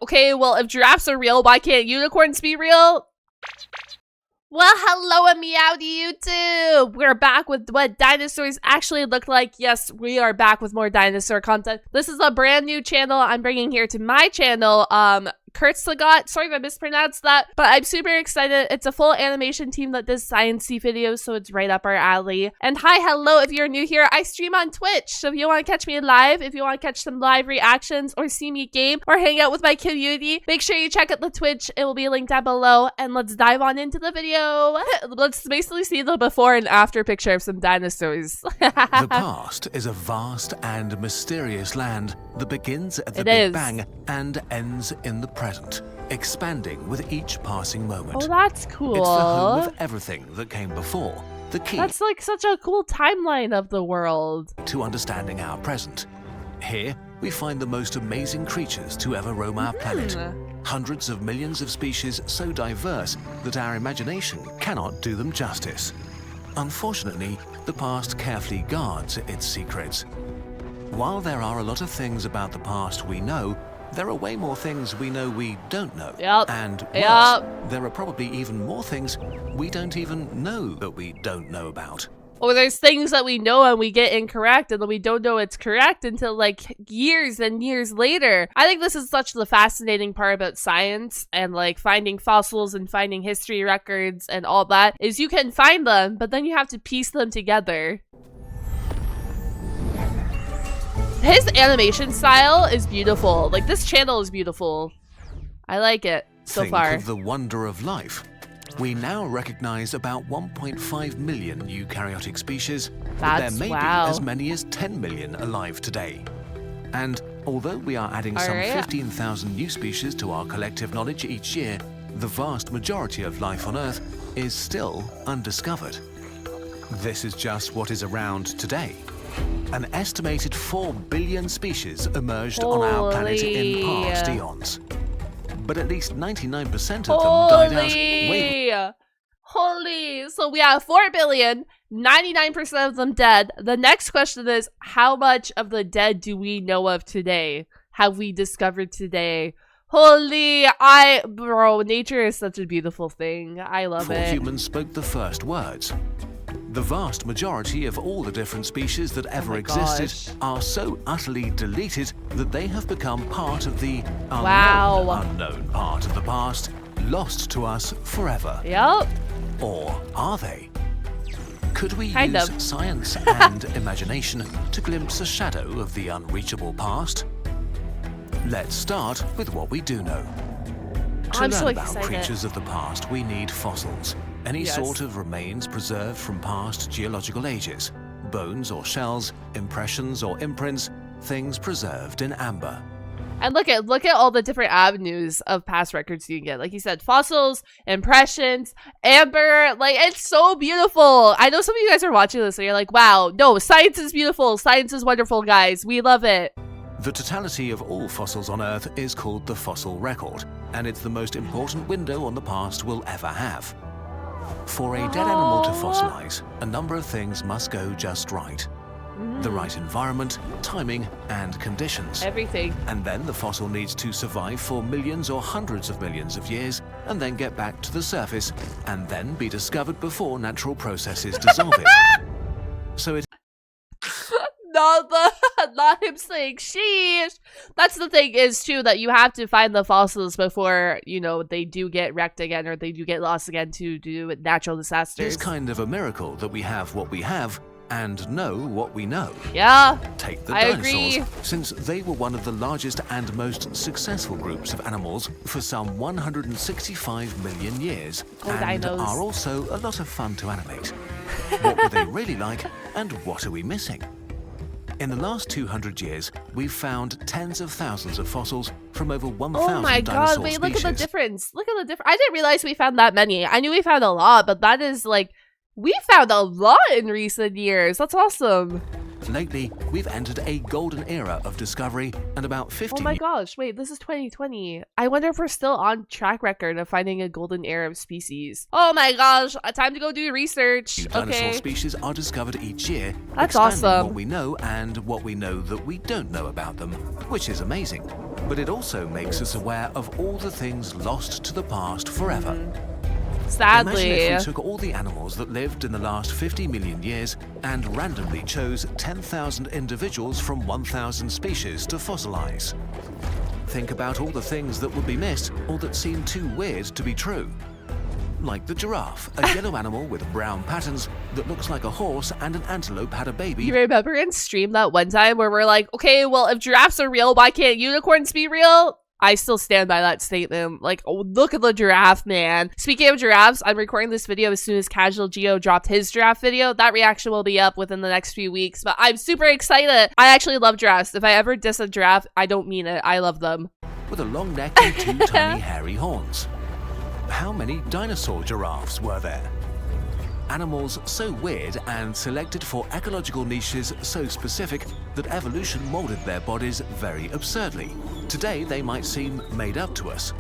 Okay, well, if giraffes are real, why can't unicorns be real? Well, hello and meowdy YouTube! We're back with what dinosaurs actually look like. Yes, we are back with more dinosaur content. This is a brand new channel I'm bringing here to my channel. Kurzgesagt. Sorry if I mispronounced that, but I'm super excited. It's a full animation team that does sciencey videos, so it's right up our alley. And hi, hello, if you're new here, I stream on Twitch, so if you want to catch me live, if you want to catch some live reactions, or see me game, or hang out with my community, make sure you check out the Twitch. It will be linked down below, and let's dive on into the video. Let's basically see the before and after picture of some dinosaurs. The past is a vast and mysterious land that begins at the Big Bang and ends in the present, expanding with each passing moment. Oh, that's cool. It's the home of everything that came before. The key. That's like such a cool timeline of the world. To understanding our present. Here, we find the most amazing creatures to ever roam our planet. Hundreds of millions of species so diverse that our imagination cannot do them justice. Unfortunately, the past carefully guards its secrets. While there are a lot of things about the past we know, there are way more things we know we don't know. And worse, there are probably even more things we don't even know that we don't know about. Or there's things that we know and we get incorrect, and then we don't know it's correct until like years and years later. I think this is such the fascinating part about science and like finding fossils and finding history records and all that, is you can find them, but then you have to piece them together. His animation style is beautiful. Like, this channel is beautiful. I like it so far. Think of the wonder of life. We now recognize about 1.5 million eukaryotic species, but there may be as many as 10 million alive today. And although we are adding some 15,000 new species to our collective knowledge each year, the vast majority of life on Earth is still undiscovered. This is just what is around today. An estimated 4 billion species emerged on our planet in past eons. But at least 99% of them died out. Holy! So we have 4 billion, 99% of them dead. The next question is, how much of the dead do we know of today? Have we discovered today? Holy, bro, nature is such a beautiful thing. I love it. Before humans spoke the first words. The vast majority of all the different species that ever existed are so utterly deleted that they have become part of the unknown part of the past, lost to us forever. Or are they? Could we use science and imagination to glimpse a shadow of the unreachable past? Let's start with what we do know. To learn about creatures of the past, we need fossils. Any sort of remains preserved from past geological ages. Bones or shells, impressions or imprints, things preserved in amber. And look at all the different avenues of past records you can get. Like you said, fossils, impressions, amber. Like, it's so beautiful. I know some of you guys are watching this and you're like, wow, no, science is beautiful. Science is wonderful, guys. We love it. The totality of all fossils on Earth is called the fossil record, and it's the most important window on the past we'll ever have. For a dead animal to fossilize, a number of things must go just right. The right environment, timing, and conditions. Everything. And then the fossil needs to survive for millions or hundreds of millions of years, and then get back to the surface, and then be discovered before natural processes dissolve it. So it... Not him saying sheesh. That's the thing is too, that you have to find the fossils before, you know, they do get wrecked again or they do get lost again to do with natural disasters. It's kind of a miracle that we have what we have and know what we know. Take the dinosaurs, since they were one of the largest and most successful groups of animals for some 165 million years, and are also a lot of fun to animate. What were they really like, and what are we missing? In the last 200 years, we've found tens of thousands of fossils from over 1,000 dinosaur species. Oh my god, wait, look at the difference. Look at the difference. I didn't realize we found that many. I knew we found a lot, but that is like, we found a lot in recent years. That's awesome. lately, we've entered a golden era of discovery, and about 50 Oh my gosh, wait, this is 2020. I wonder if we're still on track record of finding a golden era of species. Oh my gosh, time to go do research. new dinosaur Okay. species are discovered each year, That's expanding awesome. what we know and what we know that we don't know about them, which is amazing. But it also makes us aware of all the things lost to the past forever. Sadly. Imagine if we took all the animals that lived in the last 50 million years and randomly chose 10,000 individuals from 1,000 species to fossilize. Think about all the things that would be missed or that seem too weird to be true. Like the giraffe, a yellow animal with brown patterns that looks like a horse and an antelope had a baby. You remember in stream that one time where we're like, okay, well, if giraffes are real, why can't unicorns be real? I still stand by that statement. Like, oh, look at the giraffe, man. Speaking of giraffes, I'm recording this video as soon as Casual Geo dropped his giraffe video. That reaction will be up within the next few weeks, but I'm super excited. I actually love giraffes. If I ever diss a giraffe, I don't mean it. I love them. With a long neck and two tiny hairy horns. How many dinosaur giraffes were there? Animals so weird and selected for ecological niches so specific that evolution molded their bodies very absurdly. Today they might seem made up to us.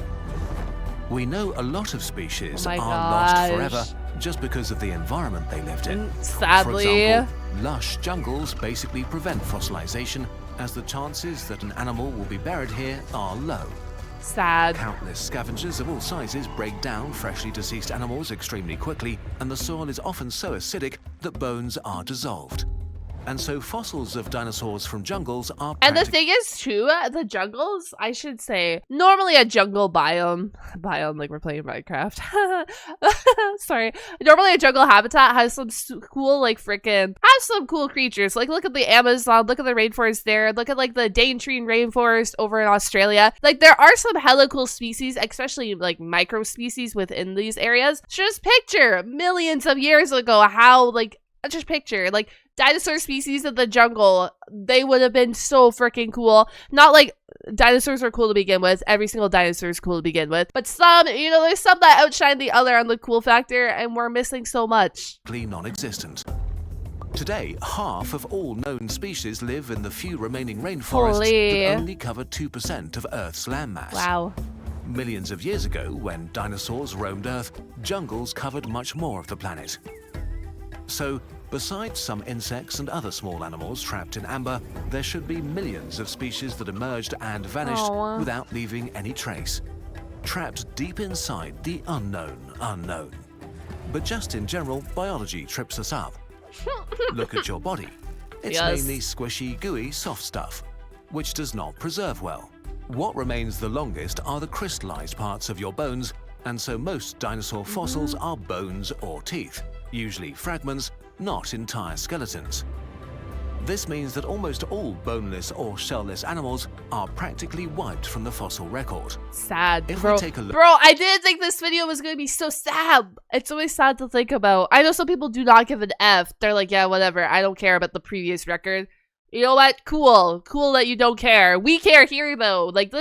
We know a lot of species Oh my are lost gosh. forever just because of the environment they lived in. Sadly. For example, lush jungles basically prevent fossilization, as the chances that an animal will be buried here are low. Sad. Countless scavengers of all sizes break down freshly deceased animals extremely quickly, and the soil is often so acidic that bones are dissolved. And so fossils of dinosaurs from jungles are And the thing is, too, the jungles, I should say, normally a jungle biome, like we're playing Minecraft. Sorry. Normally a jungle habitat has some cool, like, has some cool creatures. Like, look at the Amazon, look at the rainforest there, look at, like, the Daintree rainforest over in Australia. Like, there are some hella cool species, especially, like, micro species within these areas. Just picture millions of years ago how, like, just picture, like, dinosaur species of the jungle, they would have been so freaking cool. Not like dinosaurs are cool to begin with. Every single dinosaur is cool to begin with. But some, you know, there's some that outshine the other on the cool factor, and we're missing so much. non-existent. Today, half of all known species live in the few remaining rainforests Holy. that only cover 2% of Earth's landmass. Wow. Millions of years ago, when dinosaurs roamed Earth, jungles covered much more of the planet. So, besides some insects and other small animals trapped in amber, there should be millions of species that emerged and vanished Aww. without leaving any trace. Trapped deep inside the unknown. But just in general, biology trips us up. Look at your body. It's Yes. mainly squishy, gooey, soft stuff, which does not preserve well. What remains the longest are the crystallized parts of your bones, and so most dinosaur fossils are bones or teeth, usually fragments, not entire skeletons. This means that almost all boneless or shellless animals are practically wiped from the fossil record. Sad. If Bro, we take a look, I didn't think this video was going to be so sad. It's always sad to think about. I know some people do not give an F. They're like, yeah, whatever. I don't care about the previous record. You know what? Cool. Cool that you don't care. We care here, though. Like,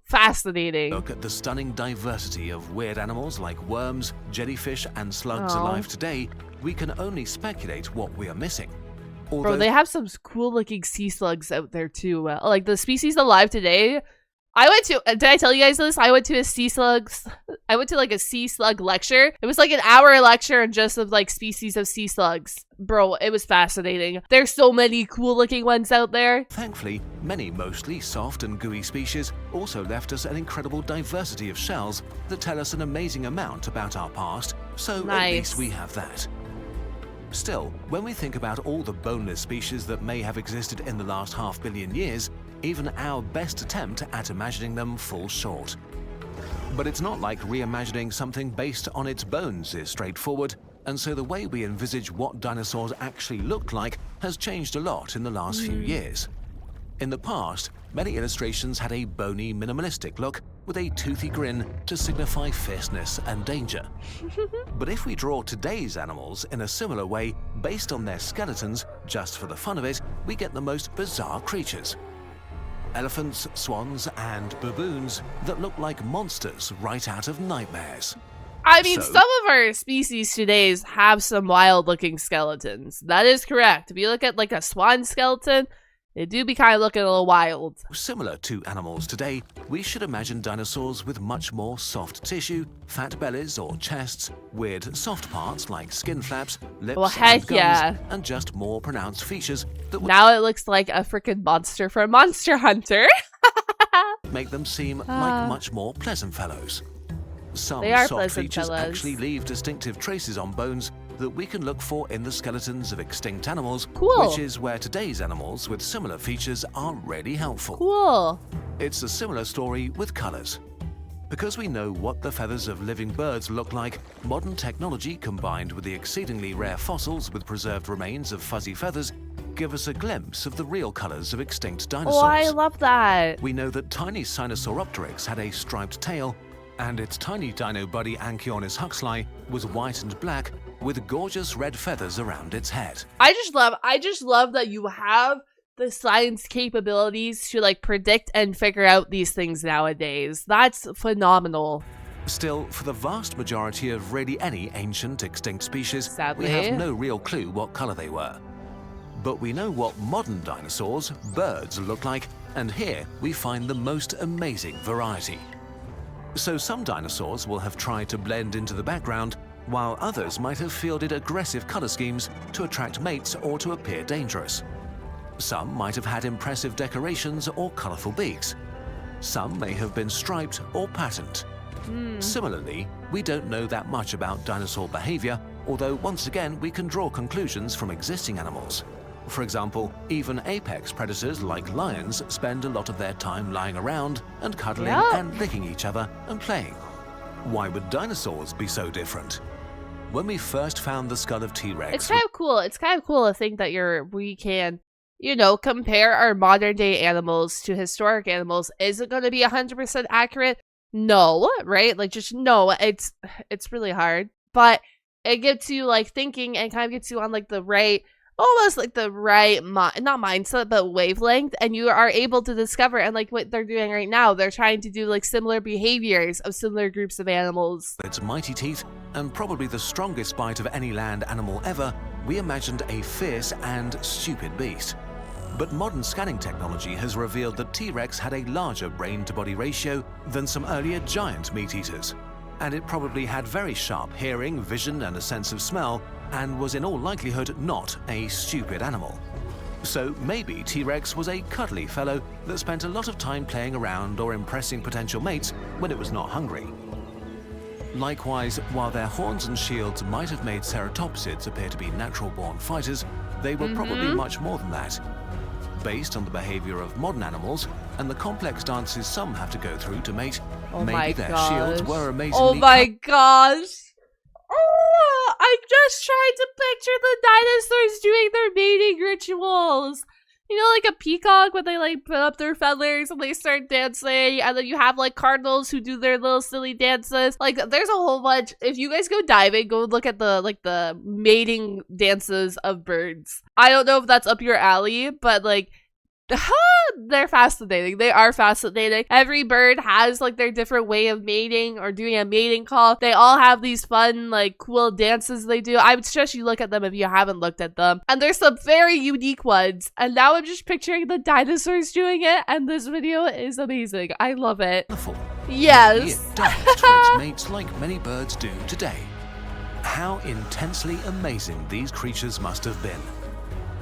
fascinating. look at the stunning diversity of weird animals like worms, jellyfish, and slugs Aw. alive today, we can only speculate what we are missing. Bro, Although they have some cool looking sea slugs out there too. Like the species alive today. Did I tell you guys this? I went to like a sea slug lecture. It was like an hour lecture and just of like species of sea slugs. Bro, it was fascinating. There's so many cool looking ones out there. Thankfully, many mostly soft and gooey species also left us an incredible diversity of shells that tell us an amazing amount about our past, so at Nice. least we have that. Still, when we think about all the boneless species that may have existed in the last 500 million years, even our best attempt at imagining them falls short. But it's not like reimagining something based on its bones is straightforward, and so the way we envisage what dinosaurs actually looked like has changed a lot in the last few years. In the past, many illustrations had a bony, minimalistic look with a toothy grin to signify fierceness and danger. But if we draw today's animals in a similar way, based on their skeletons, just for the fun of it, we get the most bizarre creatures. Elephants, swans, and baboons that look like monsters right out of nightmares. I mean, some of our species today have some wild-looking skeletons. That is correct. If you look at like a swan skeleton, they do be kind of looking a little wild. Similar to animals today, we should imagine dinosaurs with much more soft tissue, fat bellies or chests, weird soft parts like skin flaps, lips and gums, and just more pronounced features that would now it looks like a freaking monster from Monster Hunter. make them seem like much more pleasant fellows. Some soft features actually leave distinctive traces on bones that we can look for in the skeletons of extinct animals, which is where today's animals with similar features are really helpful. It's a similar story with colors. Because we know what the feathers of living birds look like, modern technology combined with the exceedingly rare fossils with preserved remains of fuzzy feathers give us a glimpse of the real colors of extinct dinosaurs. Oh, I love that. We know that tiny Sinosauropteryx had a striped tail, and its tiny dino buddy Anchiornis huxley was white and black with gorgeous red feathers around its head. I just love that you have the science capabilities to like predict and figure out these things nowadays. That's phenomenal. Still, for the vast majority of really any ancient extinct species, sadly, we have no real clue what color they were. But we know what modern dinosaurs, birds, look like, and here we find the most amazing variety. So some dinosaurs will have tried to blend into the background, while others might have fielded aggressive color schemes to attract mates or to appear dangerous. Some might have had impressive decorations or colorful beaks. Some may have been striped or patterned. Similarly, we don't know that much about dinosaur behavior, although once again we can draw conclusions from existing animals. For example, even apex predators like lions spend a lot of their time lying around and cuddling and licking each other and playing. Why would dinosaurs be so different? When we first found the skull of T.rex... It's kind of cool. It's kind of cool to think that we can, you know, compare our modern day animals to historic animals. Is it going to be 100% accurate? No, right? Like, just no. It's really hard. But it gets you, like, thinking and kind of gets you on, like, the right... almost like the right, not mindset, but wavelength, and you are able to discover, and like what they're doing right now, they're trying to do like similar behaviors of similar groups of animals. Its mighty teeth, and probably the strongest bite of any land animal ever, we imagined a fierce and stupid beast. But modern scanning technology has revealed that T.rex had a larger brain-to-body ratio than some earlier giant meat-eaters. And it probably had very sharp hearing, vision, and a sense of smell, and was in all likelihood not a stupid animal. So maybe T.rex was a cuddly fellow that spent a lot of time playing around or impressing potential mates when it was not hungry. Likewise, while their horns and shields might have made ceratopsids appear to be natural-born fighters, they were probably much more than that. Based on the behavior of modern animals and the complex dances some have to go through to mate, maybe their shields were amazingly... Oh my gosh! Oh, I'm just trying to picture the dinosaurs doing their mating rituals. You know, like a peacock when they like put up their feathers and they start dancing, and then you have like cardinals who do their little silly dances. Like, there's a whole bunch. If you guys go diving, go look at the mating dances of birds. I don't know if that's up your alley, but like, they're fascinating. They are fascinating. Every bird has like their different way of mating or doing a mating call. They all have these fun, like, cool dances they do. I would suggest you look at them if you haven't looked at them. And there's some very unique ones. And now I'm just picturing the dinosaurs doing it, and this video is amazing. I love it. Yes. It does to its mates like many birds do today. How intensely amazing these creatures must have been.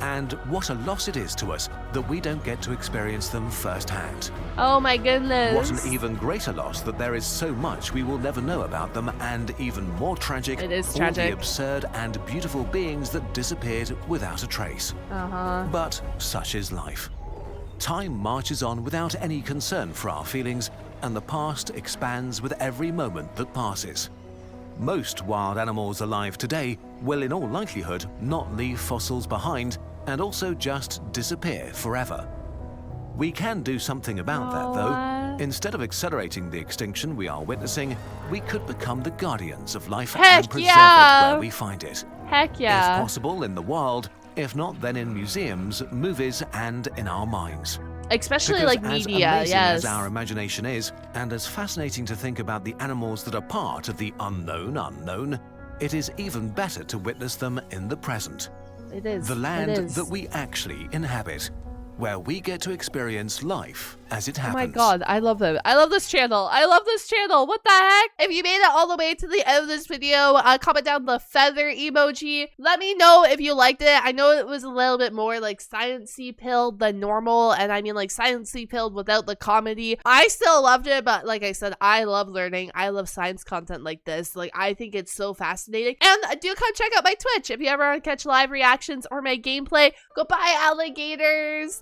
And what a loss it is to us that we don't get to experience them firsthand. Oh my goodness. What an even greater loss that there is so much we will never know about them, and even more tragic, it is all tragic. the absurd and beautiful beings that disappeared without a trace. But such is life. Time marches on without any concern for our feelings, and the past expands with every moment that passes. Most wild animals alive today will in all likelihood not leave fossils behind and also just disappear forever. We can do something about that though. Instead of accelerating the extinction we are witnessing, we could become the guardians of life and preserve it where we find it. Heck yeah. If possible in the wild, if not then in museums, movies and in our minds. Especially Because like as media, amazing yes. as our imagination is, and as fascinating to think about the animals that are part of the unknown, it is even better to witness them in the present. It is. The land it is. that we actually inhabit, where we get to experience life as it happens. Oh my god, I love them. I love this channel. I love this channel. What the heck? If you made it all the way to the end of this video, comment down the feather emoji. Let me know if you liked it. I know it was a little bit more like science-y pilled than normal, and I mean like science-y pilled without the comedy. I still loved it, but like I said, I love learning. I love science content like this. Like, I think it's so fascinating. And do come check out my Twitch if you ever want to catch live reactions or my gameplay. Goodbye, alligators.